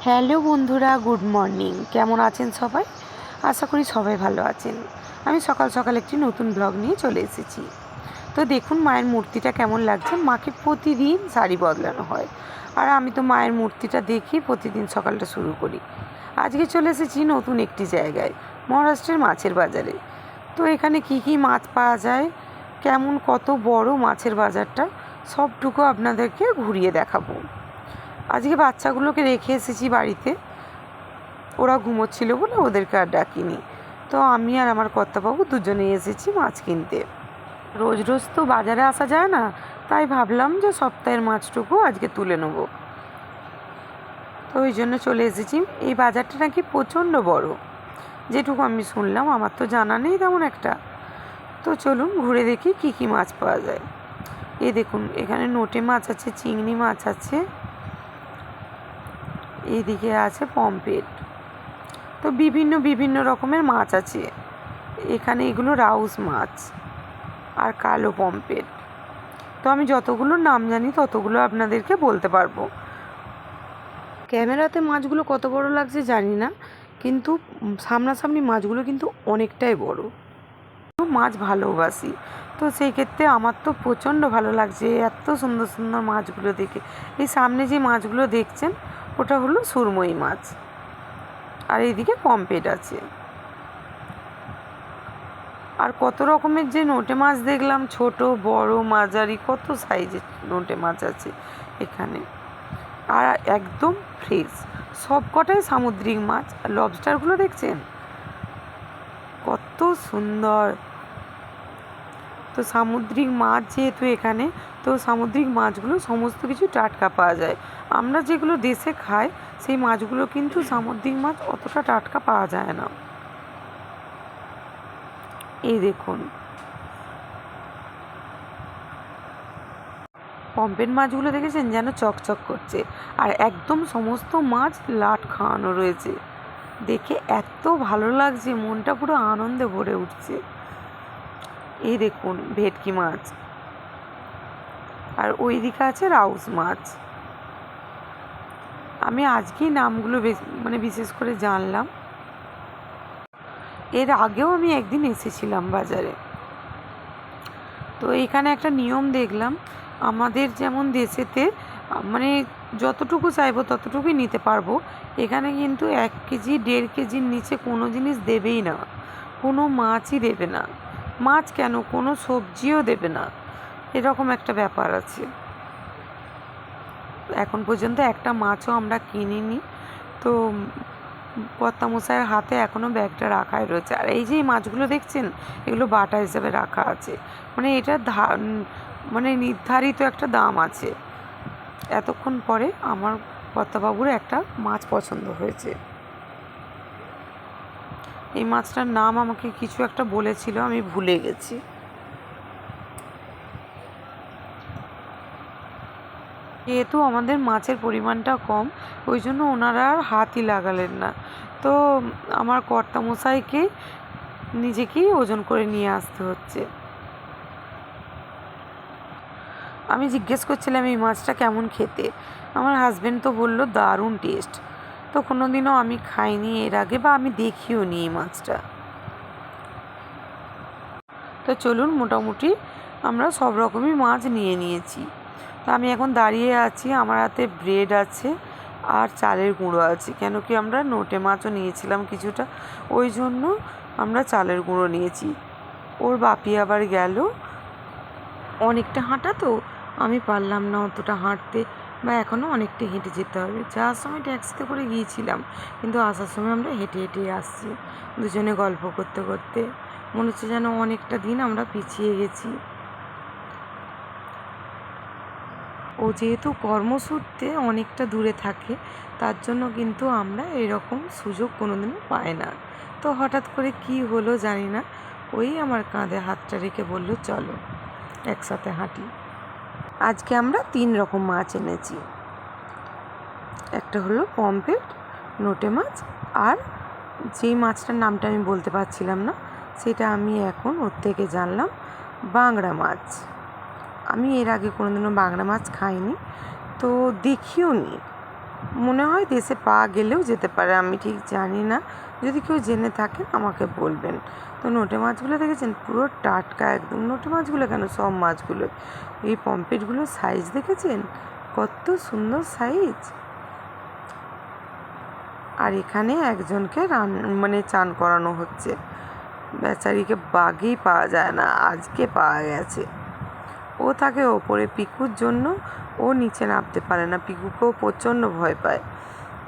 Hello বন্ধুরা, good morning. কেমন আছেন সবাই? আশা করি সবাই ভালো আছেন। আমি সকাল সকাল একটি নতুন ব্লগ নিয়ে চলে এসেছি। তো দেখুন মায়ের মূর্তিটা কেমন লাগছে। মাকে প্রতিদিন শাড়ি বদলানো হয়, আর আমি তো মায়ের মূর্তিটা দেখি প্রতিদিন সকালটা শুরু করি। আজকে চলে এসেছি নতুন একটি জায়গায়, মহারাষ্ট্রের মাছের বাজারে। তো এখানে কি কি মাছ পাওয়া যায়, কেমন কত বড় মাছের বাজারটা, সবটুকু আপনাদেরকে ঘুরিয়ে দেখাবো। আজকে বাচ্চাগুলোকে রেখে এসেছি বাড়িতে, ওরা ঘুমোচ্ছিল বলে ওদেরকে আর ডাকিনি। তো আমি আর আমার কর্তাবাবু দুজনেই এসেছি মাছ কিনতে। রোজ রোজ তো বাজারে আসা যায় না, তাই ভাবলাম যে সপ্তাহের মাছটুকু আজকে তুলে নেব। তো ওই জন্য চলে এসেছি। এই বাজারটা নাকি প্রচণ্ড বড়, যেটুকু আমি শুনলাম, আমার তো জানা নেই তেমন একটা। তো চলুন ঘুরে দেখি কি কি মাছ পাওয়া যায়। এই দেখুন, এখানে নোটে মাছ আছে, চিংড়ি মাছ আছে, এইদিকে আছে পমফ্রেট। তো বিভিন্ন বিভিন্ন রকমের মাছ আছে এখানে। এগুলো রাউস মাছ আর কালো পমফ্রেট। তো আমি যতগুলো নাম জানি ততগুলো আপনাদেরকে বলতে পারবো। ক্যামেরাতে মাছগুলো কত বড় লাগছে জানি না, কিন্তু সামনাসামনি মাছগুলো কিন্তু অনেকটাই বড়। মাছ ভালোবাসি, তো সেই ক্ষেত্রে আমার তো প্রচণ্ড ভালো লাগছে এত সুন্দর সুন্দর মাছগুলো দেখে। এই সামনে যে মাছগুলো দেখছেন ওটা হলো সুরমই মাছ, আর এইদিকে পমফ্রেট আছে। আর কত রকমের যে নোটে মাছ দেখলাম, ছোট বড় মাঝারি, কত সাইজের নোটে মাছ আছে এখানে। আর একদম ফ্রেশ, সব কটাই সামুদ্রিক মাছ। আর লবস্টারগুলো দেখছেন কত সুন্দর। তো সামুদ্রিক মাছ যেহেতু এখানে, তো সামুদ্রিক মাছগুলো সমস্ত কিছু টাটকা পাওয়া যায়। আমরা যেগুলো দেশে খাই সেই মাছগুলো কিন্তু সামুদ্রিক মাছ অতটা টাটকা পাওয়া যায় না। এই দেখুন, পমফ্রেট মাছগুলো দেখেছেন যেন চকচক করছে, আর একদম সমস্ত মাছ লাট খাওয়ানো রয়েছে। দেখে এত ভালো লাগছে, মনটা পুরো আনন্দে ভরে উঠছে। এই দেখুন ভেটকি মাছ, আর ওই দিকে আছে রাউস মাছ। আমি আজকেই নামগুলো বিশেষ করে জানলাম। এর আগেও আমি একদিন এসেছিলাম বাজারে। তো এখানে একটা নিয়ম দেখলাম, আমাদের যেমন দেশেতে যতটুকু চাইবো ততটুকুই নিতে পারবো, এখানে কিন্তু 1 কেজি 1.5 কেজির নিচে কোনো জিনিস দেবেই না, কোনো মাছই দেবে না। মাছ কেন, কোনো সবজিও দেবে না, এরকম একটা ব্যাপার আছে। এখন পর্যন্ত একটা মাছও আমরা কিনিনি। তো কর্তামশাইয়ের হাতে এখনও ব্যাগটা রাখাই রয়েছে। আর এই যে মাছগুলো দেখছেন, এগুলো বাটা হিসেবে রাখা আছে, এটা নির্ধারিত একটা দাম আছে। এতক্ষণ পরে আমার কর্তাবাবুর একটা মাছ পছন্দ হয়েছে। এই মাছটার নাম আমাকে কিছু একটা বলেছিল, আমি ভুলে গেছি। যেহেতু আমাদের মাছের পরিমাণটা কম, ওই জন্য ওনারা আর হাতই লাগালেন না। তো আমার কর্তামশাইকে নিজেকেই ওজন করে নিয়ে আসতে হচ্ছে। আমি জিজ্ঞেস করছিলাম এই মাছটা কেমন খেতে। আমার হাজব্যান্ড তো বলল দারুণ টেস্ট। তো কোনো দিনও আমি খাইনি এর আগে, বা আমি দেখিও নি এই মাছটা। তো চলুন, মোটামুটি আমরা সব রকমই মাছ নিয়ে নিয়েছি। তো আমি এখন দাঁড়িয়ে আছি, আমার হাতে ব্রেড আছে আর চালের গুঁড়ো আছে, কেন কি আমরা নোটে মাছও নিয়েছিলাম কিছুটা, ওই জন্য আমরা চালের গুঁড়ো নিয়েছি। ওর বাপি আবার গেল, অনেকটা হাঁটা তো আমি পারলাম না অতটা হাঁটতে, বা এখনও অনেকটা হেঁটে যেতে হবে। যাওয়ার সময় ট্যাক্সিতে করে গিয়েছিলাম, কিন্তু আসার সময় আমরা হেঁটে হেঁটেই আসছি, দুজনে গল্প করতে করতে। মনে হচ্ছে যেন অনেকটা দিন আমরা পিছিয়ে গেছি। ও যেহেতু কর্মসূত্রে অনেকটা দূরে থাকে, তার জন্য কিন্তু আমরা এরকম সুযোগ কোনোদিনও পাই না। তো হঠাৎ করে কি হলো জানি না, ওই আমার কাঁধে হাতটা রেখে বলল চলো একসাথে হাঁটি। আজকে আমরা 3 রকম মাছ এনেছি। একটা হলো পমফ্রেট, নোটে মাছ, আর যেই মাছটার নামটা আমি বলতে পারছিলাম না, সেটা আমি এখন ওর থেকে জানলাম, বাংড়া মাছ। আমি এর আগে কোনোদিনও বাংড়া মাছ খাইনি, তো দেখিও নি। মনে হয় দেশে পাওয়া গেলেও যেতে পারে, আমি ঠিক জানি না। যদি কেউ জেনে থাকেন আমাকে বলবেন। তো নোটে মাছগুলো দেখেছেন পুরো টাটকা একদম। নোটে মাছগুলো কেন, সব মাছগুলো। এই পমফ্রেটগুলোর সাইজ দেখেছেন কত সুন্দর সাইজ। আর এখানে একজনকে চান করানো হচ্ছে। বেচারিকে বাঘেই পাওয়া যায় না, আজকে পাওয়া গেছে। ও থাকে ওপরে পিকুর জন্য, ও নিচে নামতে পারে না, পিকুকেও প্রচণ্ড ভয় পায়।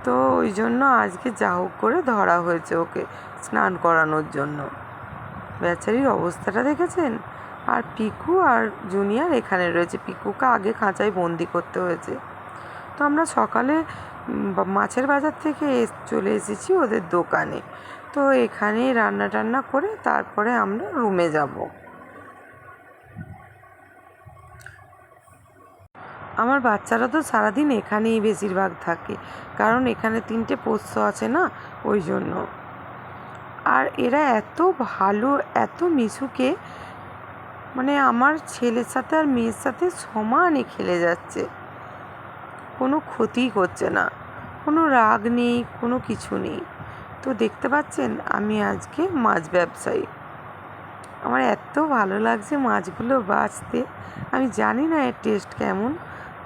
তো ওই জন্য আজকে যা হোক করে ধরা হয়েছে ওকে স্নান করানোর জন্য। বেচারির অবস্থাটা দেখেছেন। আর পিকু আর জুনিয়র এখানে রয়েছে, পিকুকে আগে খাঁচায় বন্দি করতে হয়েছে। তো আমরা সকালে মাছের বাজার থেকে চলে এসেছি ওদের দোকানে। তো এখানেই রান্না টান্না করে তারপরে আমরা রুমে যাব। আমার বাচ্চারা তো সারাদিন এখানেই বেশিরভাগ থাকে, কারণ এখানে 3টে পোষ্য আছে না, ওই জন্য। আর এরা এত ভালো, এত মিশুকে, আমার ছেলের সাথে আর মেয়ের সাথে সমানে খেলে যাচ্ছে, কোনো ক্ষতি করছে না, কোনো রাগ নেই, কোনো কিছু নেই। তো দেখতে পাচ্ছেন আমি আজকে মাছ ব্যবসায়ী। আমার এত ভালো লাগছে মাছগুলো বাছতে। আমি জানি না এর টেস্ট কেমন,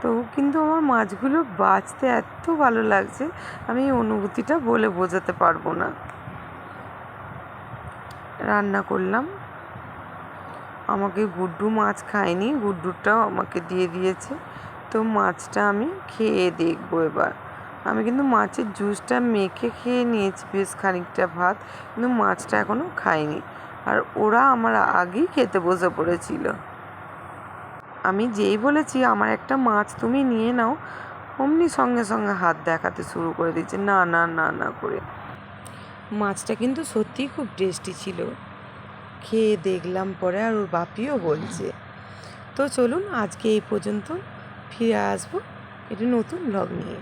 তো কিন্তু আমার মাছগুলো বাছতে এত ভালো লাগছে, আমি এই অনুভূতিটা বলে বোঝাতে পারবো না। রান্না করলাম। আমাকে গুড্ডু মাছ খায়নি, গুড্ডুটাও আমাকে দিয়ে দিয়েছে। তো মাছটা আমি খেয়ে দেখবো এবার। আমি কিন্তু মাছের জুসটা মেখে খেয়ে নিয়েছি বেশ খানিকটা ভাত, কিন্তু মাছটা এখনও খাইনি। আর ওরা আমার আগেই খেতে বসে পড়েছিল। আমি যেই বলেছি আমার একটা মাছ তুমি নিয়ে নাও, অমনি সঙ্গে সঙ্গে হাত দেখাতে শুরু করে দিচ্ছে, না না না না করে। মাছটা কিন্তু সত্যিই খুব টেস্টি ছিল। খেয়ে দেখলাম পরে, আর ওর বাপিও বলছে। তো চলুন আজকে এই পর্যন্ত, ফিরে আসবো একটি নতুন ব্লগ নিয়ে।